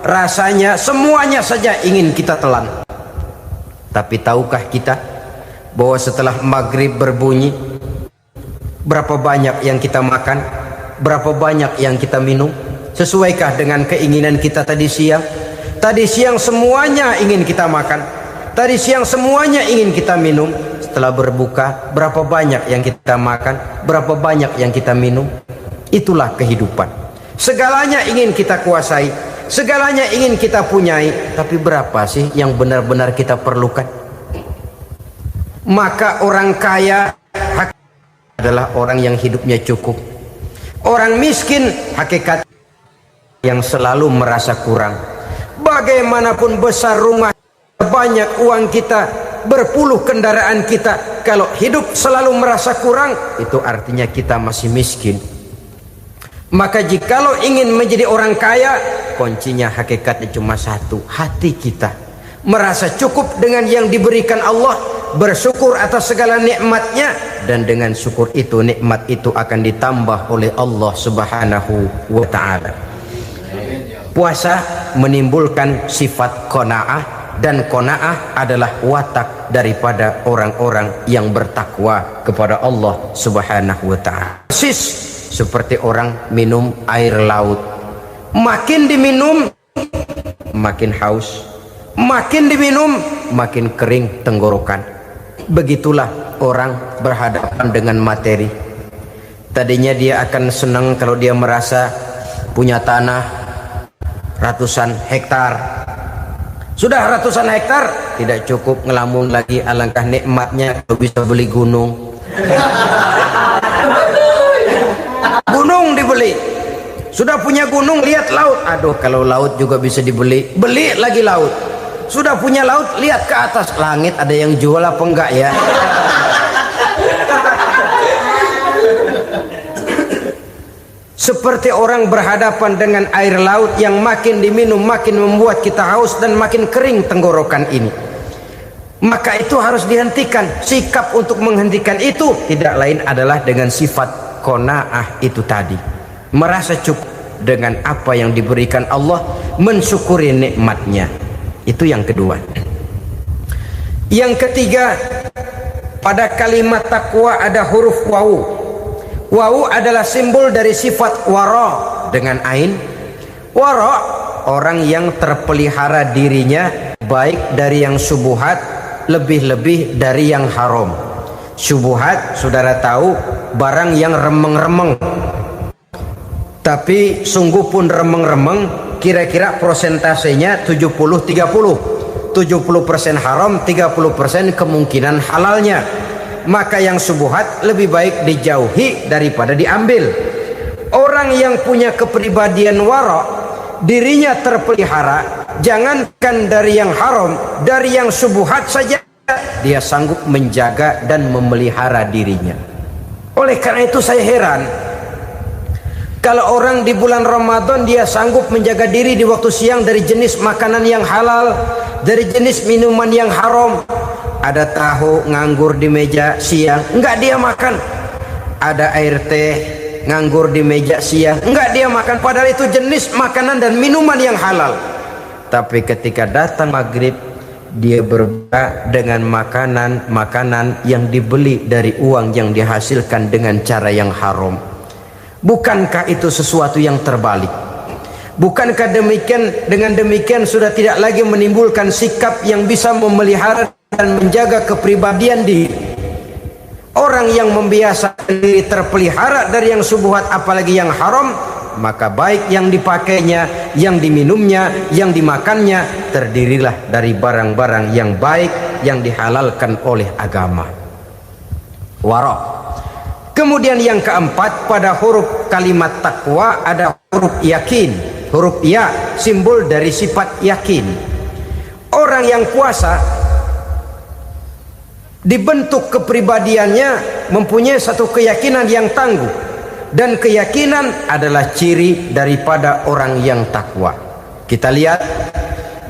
rasanya semuanya saja ingin kita telan. Tapi tahukah kita bahwa setelah maghrib berbunyi, berapa banyak yang kita makan, berapa banyak yang kita minum? Sesuaikah dengan keinginan kita tadi siang? Tadi siang semuanya ingin kita makan, tadi siang semuanya ingin kita minum. Setelah berbuka, berapa banyak yang kita makan, berapa banyak yang kita minum? Itulah kehidupan. Segalanya ingin kita kuasai, segalanya ingin kita punyai, tapi berapa sih yang benar-benar kita perlukan? Maka orang kaya adalah orang yang hidupnya cukup. Orang miskin hakikat yang selalu merasa kurang. Bagaimanapun besar rumah, banyak uang kita, berpuluh kendaraan kita, kalau hidup selalu merasa kurang, itu artinya kita masih miskin. Maka jikalau ingin menjadi orang kaya, kuncinya hakikatnya cuma satu, hati kita merasa cukup dengan yang diberikan Allah, bersyukur atas segala nikmatnya, dan dengan syukur itu, nikmat itu akan ditambah oleh Allah Subhanahu wa ta'ala. Puasa menimbulkan sifat qanaah, dan qanaah adalah watak daripada orang-orang yang bertakwa kepada Allah Subhanahu wa ta'ala. Persis seperti orang minum air laut, makin diminum makin haus, makin diminum makin kering tenggorokan. Begitulah orang berhadapan dengan materi. Tadinya dia akan senang kalau dia merasa punya tanah ratusan hektar. Sudah ratusan hektar tidak cukup, ngelamun lagi, alangkah nikmatnya kalau bisa beli gunung. Gunung dibeli. Sudah punya gunung, lihat laut, aduh kalau laut juga bisa dibeli, beli lagi laut. Sudah punya laut, lihat ke atas, langit ada yang jual apa enggak ya? Seperti orang berhadapan dengan air laut yang makin diminum makin membuat kita haus dan makin kering tenggorokan ini. Maka itu harus dihentikan. Sikap untuk menghentikan itu tidak lain adalah dengan sifat qanaah itu tadi, merasa cukup dengan apa yang diberikan Allah, mensyukuri nikmatnya. Itu yang kedua. Yang ketiga, pada kalimat takwa ada huruf wawu. Wawu adalah simbol dari sifat wara dengan ain. Wara, orang yang terpelihara dirinya baik dari yang syubhat, lebih-lebih dari yang haram. Syubhat, saudara tahu, barang yang remeng-remeng. Tapi sungguh pun remeng-remeng, kira-kira prosentasenya 70-30. 70% haram, 30% kemungkinan halalnya. Maka yang syubhat lebih baik dijauhi daripada diambil. Orang yang punya kepribadian wara, dirinya terpelihara, jangankan dari yang haram, dari yang syubhat saja dia sanggup menjaga dan memelihara dirinya. Oleh karena itu saya heran kalau orang di bulan Ramadan dia sanggup menjaga diri di waktu siang dari jenis makanan yang halal, dari jenis minuman yang haram. Ada tahu nganggur di meja siang, enggak dia makan. Ada air teh nganggur di meja siang, enggak dia makan. Padahal itu jenis makanan dan minuman yang halal. Tapi ketika datang maghrib, dia berbuka dengan makanan yang dibeli dari uang yang dihasilkan dengan cara yang haram. Bukankah itu sesuatu yang terbalik? Bukankah dengan demikian sudah tidak lagi menimbulkan sikap yang bisa memelihara dan menjaga kepribadian diri? Orang yang membiasakan diri terpelihara dari yang syubhat apalagi yang haram, maka baik yang dipakainya, yang diminumnya, yang dimakannya terdirilah dari barang-barang yang baik yang dihalalkan oleh agama. Wara. Kemudian yang keempat, pada huruf kalimat takwa ada huruf yakin. Huruf ya simbol dari sifat yakin. Orang yang puasa dibentuk kepribadiannya mempunyai satu keyakinan yang tangguh, dan keyakinan adalah ciri daripada orang yang takwa. Kita lihat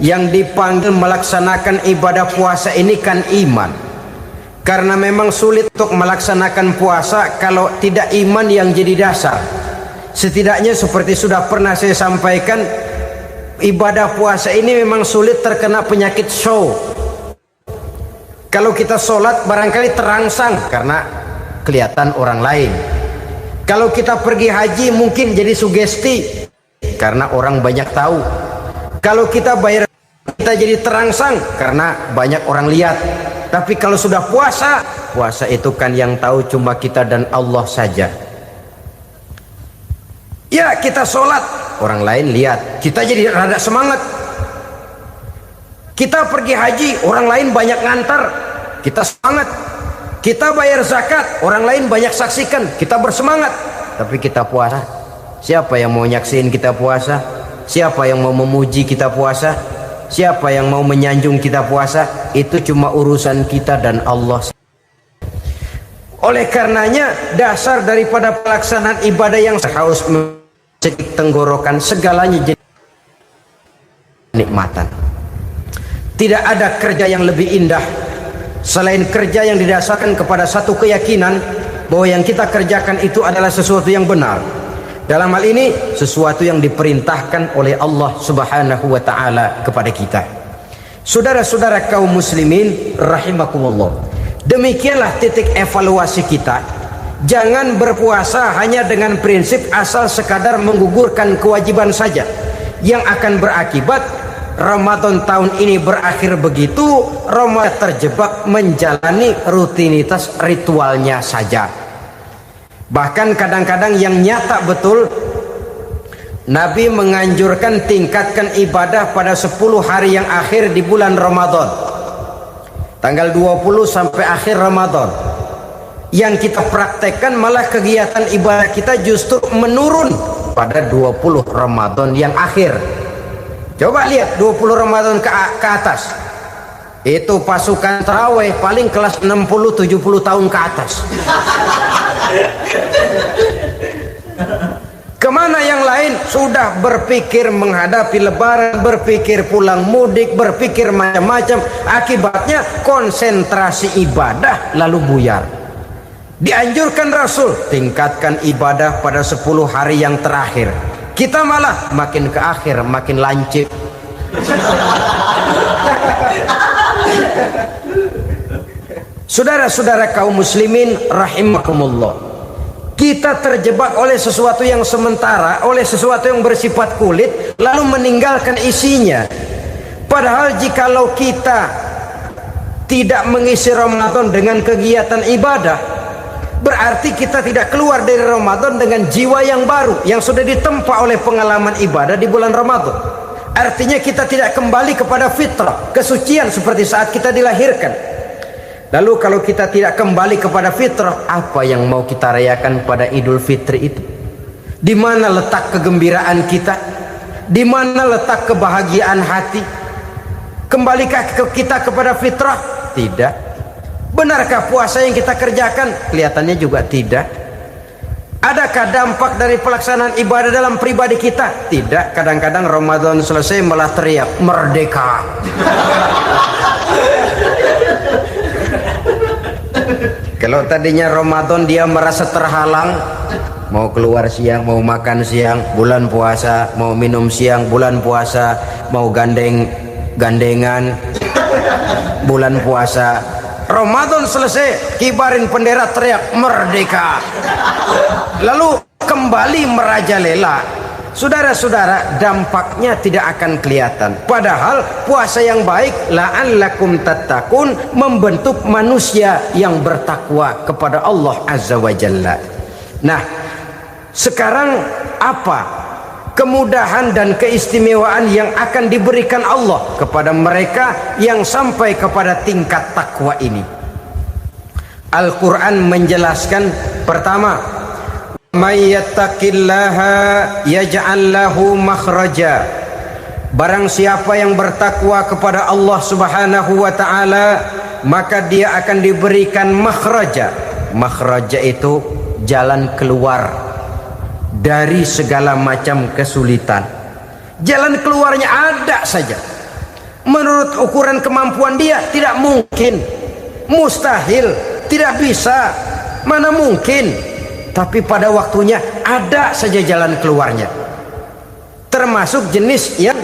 yang dipanggil melaksanakan ibadah puasa ini kan iman. Karena memang sulit untuk melaksanakan puasa kalau tidak iman yang jadi dasar. Setidaknya seperti sudah pernah saya sampaikan, ibadah puasa ini memang sulit terkena penyakit show. Kalau kita sholat barangkali terangsang karena kelihatan orang lain. Kalau kita pergi haji mungkin jadi sugesti karena orang banyak tahu. Kalau kita bayar kita jadi terangsang karena banyak orang lihat. Tapi kalau sudah puasa itu kan yang tahu cuma kita dan Allah saja. Ya kita sholat, orang lain lihat, kita jadi rada semangat. Kita pergi haji, orang lain banyak ngantar, kita semangat. Kita bayar zakat, orang lain banyak saksikan, kita bersemangat. Tapi kita puasa, siapa yang mau nyaksiin kita puasa? Siapa yang mau memuji kita puasa? Siapa yang mau menyanjung kita puasa? Itu cuma urusan kita dan Allah. Oleh karenanya dasar daripada pelaksanaan ibadah yang harus mencegah tenggorokan segalanya jadi nikmatan. Tidak ada kerja yang lebih indah selain kerja yang didasarkan kepada satu keyakinan bahwa yang kita kerjakan itu adalah sesuatu yang benar. Dalam hal ini sesuatu yang diperintahkan oleh Allah Subhanahu wa taala kepada kita. Saudara-saudara kaum muslimin rahimakumullah. Demikianlah titik evaluasi kita. Jangan berpuasa hanya dengan prinsip asal sekadar menggugurkan kewajiban saja, yang akan berakibat Ramadan tahun ini berakhir begitu, Ramadan terjebak menjalani rutinitas ritualnya saja. Bahkan kadang-kadang yang nyata betul, Nabi menganjurkan tingkatkan ibadah pada 10 hari yang akhir di bulan Ramadan, tanggal 20 sampai akhir Ramadan. Yang kita praktekkan malah kegiatan ibadah kita justru menurun pada 20 Ramadan yang akhir. Coba lihat 20 Ramadan ke atas, itu pasukan tarawih paling kelas 60-70 tahun ke atas. Kemana yang lain sudah berpikir menghadapi lebaran, berpikir pulang mudik, berpikir macam-macam. Akibatnya konsentrasi ibadah lalu buyar. Dianjurkan Rasul tingkatkan ibadah pada 10 hari yang terakhir. Kita malah makin ke akhir makin lancip. Saudara-saudara kaum muslimin rahimakumullah, kita terjebak oleh sesuatu yang sementara, oleh sesuatu yang bersifat kulit, lalu meninggalkan isinya. Padahal jikalau kita tidak mengisi Ramadan dengan kegiatan ibadah, berarti kita tidak keluar dari Ramadan dengan jiwa yang baru yang sudah ditempa oleh pengalaman ibadah di bulan Ramadan. Artinya kita tidak kembali kepada fitrah, kesucian seperti saat kita dilahirkan. Lalu kalau kita tidak kembali kepada fitrah, apa yang mau kita rayakan pada Idul Fitri itu? Di mana letak kegembiraan kita? Di mana letak kebahagiaan hati? Kembalikah kita kepada fitrah? Tidak. Benarkah puasa yang kita kerjakan? Kelihatannya juga tidak. Adakah dampak dari pelaksanaan ibadah dalam pribadi kita? Tidak. Kadang-kadang Ramadan selesai malah teriak merdeka. Kalau tadinya Ramadan dia merasa terhalang, mau keluar siang, mau makan siang, bulan puasa, mau minum siang, bulan puasa, mau gandengan, bulan puasa. Ramadan selesai, kibarin bendera, teriak merdeka. Lalu kembali merajalela. Saudara-saudara, dampaknya tidak akan kelihatan. Padahal puasa yang baik, la'allakum tattaqun, membentuk manusia yang bertakwa kepada Allah Azza wa Jalla. Nah, sekarang apa kemudahan dan keistimewaan yang akan diberikan Allah kepada mereka yang sampai kepada tingkat takwa ini? Al-Quran menjelaskan, pertama, may yattaqillaha yaj'al lahu makhraja. Barang siapa yang bertakwa kepada Allah Subhanahu wa taala, maka dia akan diberikan makhraja. Makhraja itu jalan keluar dari segala macam kesulitan. Jalan keluarnya ada saja. Menurut ukuran kemampuan dia tidak mungkin, mustahil, tidak bisa, mana mungkin. Tapi pada waktunya ada saja jalan keluarnya. Termasuk jenis yang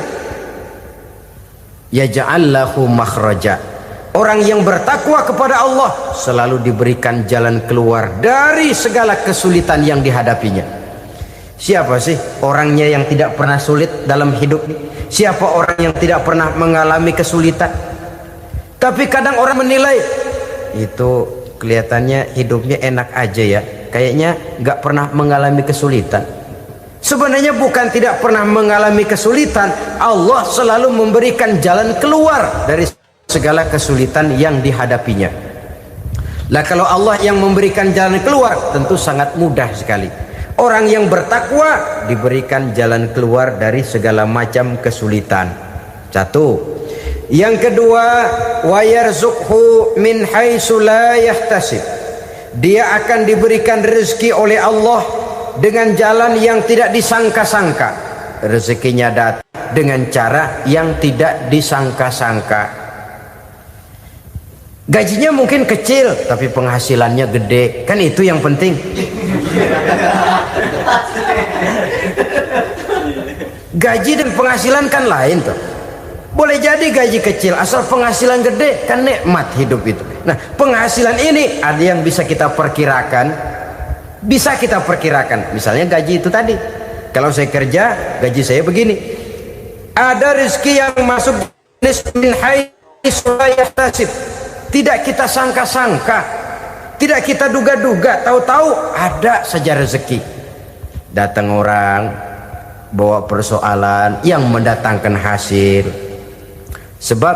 yaj'al lahu makhraja. Orang yang bertakwa kepada Allah selalu diberikan jalan keluar dari segala kesulitan yang dihadapinya. Siapa sih orangnya yang tidak pernah sulit dalam hidup ini? Siapa orang yang tidak pernah mengalami kesulitan? Tapi kadang orang menilai, itu kelihatannya hidupnya enak aja ya, kayaknya nggak pernah mengalami kesulitan. Sebenarnya bukan tidak pernah mengalami kesulitan, Allah selalu memberikan jalan keluar dari segala kesulitan yang dihadapinya. Lah kalau Allah yang memberikan jalan keluar, tentu sangat mudah sekali. Orang yang bertakwa diberikan jalan keluar dari segala macam kesulitan. Satu. Yang kedua, wa yarzuqhu min haitsu la yahtasib. Dia akan diberikan rezeki oleh Allah dengan jalan yang tidak disangka-sangka. Rezekinya datang dengan cara yang tidak disangka-sangka. Gajinya mungkin kecil, tapi penghasilannya gede. Kan itu yang penting. Gaji dan penghasilan kan lain tuh. Boleh jadi gaji kecil, asal penghasilan gede, kan nikmat hidup itu. Nah, penghasilan ini ada yang bisa kita perkirakan. Bisa kita perkirakan. Misalnya gaji itu tadi. Kalau saya kerja, gaji saya begini. Ada rezeki yang masuk min haitsu la yahtasib. Tidak kita sangka-sangka, tidak kita duga-duga, tahu-tahu ada saja rezeki. Datang orang bawa persoalan yang mendatangkan hasil. Sebab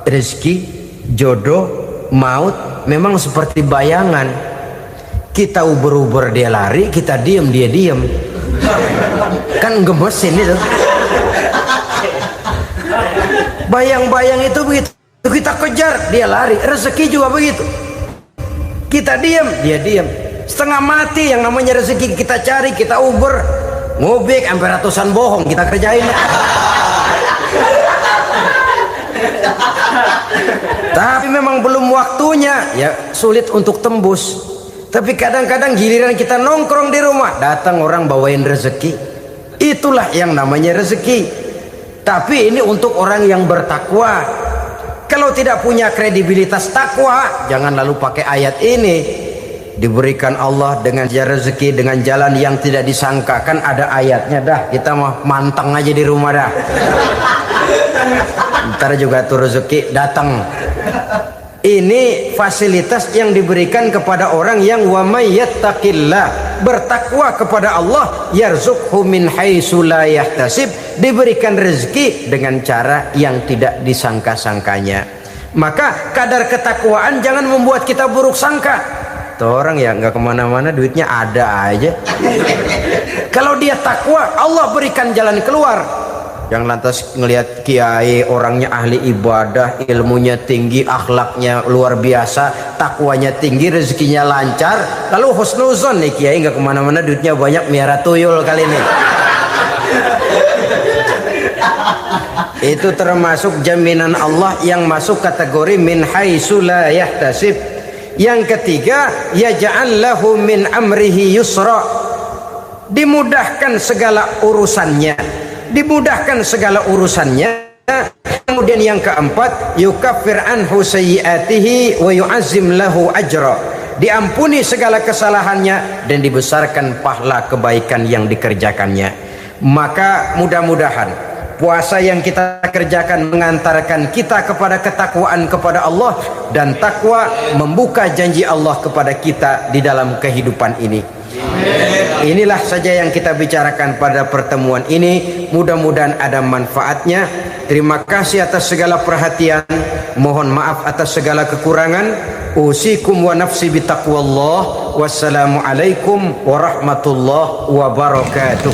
rezeki, jodoh, maut memang seperti bayangan. Kita uber-uber dia lari, kita diem dia diem. Kan gemesin itu. Bayang-bayang itu begitu. Kita kejar, dia lari. Rezeki juga begitu. Kita diam, dia diam. Setengah mati yang namanya rezeki kita cari, kita uber, ngobek sampai ratusan bohong kita kerjain. Tapi memang belum waktunya, ya sulit untuk tembus. Tapi kadang-kadang giliran kita nongkrong di rumah, datang orang bawain rezeki. Itulah yang namanya rezeki. Tapi ini untuk orang yang bertakwa. Kalau tidak punya kredibilitas takwa, jangan lalu pakai ayat ini. Diberikan Allah dengan rezeki dengan jalan yang tidak disangka. Kan ada ayatnya dah. Kita mah manteng aja di rumah dah. Ntar juga tuh rezeki datang. Ini fasilitas yang diberikan kepada orang yang wa may yattaqillah, bertakwa kepada Allah, yarzuqhu min haitsu la yahtasib, diberikan rezeki dengan cara yang tidak disangka-sangkanya. Maka kadar ketakwaan jangan membuat kita buruk sangka. Tuh orang ya nggak kemana-mana, duitnya ada aja. Kalau dia takwa, Allah berikan jalan keluar. yang lantas ngelihat kiai orangnya ahli ibadah, ilmunya tinggi, akhlaknya luar biasa, takwanya tinggi, rezekinya lancar, lalu husnuzon nih kiai nggak kemana-mana, duitnya banyak, miara tuyul kali ini. Itu termasuk jaminan Allah yang masuk kategori min haitsu la yahtasib. Yang ketiga, yaj'al lahu min amrihi yusra, dimudahkan segala urusannya, dimudahkan segala urusannya. Kemudian yang keempat, yukaffir anhu sayyiatihi wa yu'azzim lahu ajra, diampuni segala kesalahannya dan dibesarkan pahala kebaikan yang dikerjakannya. Maka mudah-mudahan puasa yang kita kerjakan mengantarkan kita kepada ketakwaan kepada Allah, dan takwa membuka janji Allah kepada kita di dalam kehidupan ini. Inilah saja yang kita bicarakan pada pertemuan ini. Mudah-mudahan ada manfaatnya. Terima kasih atas segala perhatian. Mohon maaf atas segala kekurangan. Usikum wa nafsi bitaqwallah. Wassalamualaikum warahmatullahi wabarakatuh.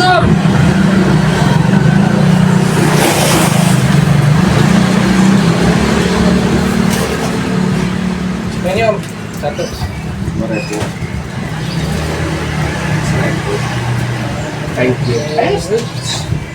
kosong. Ini om, satu. 5.000. Thank you.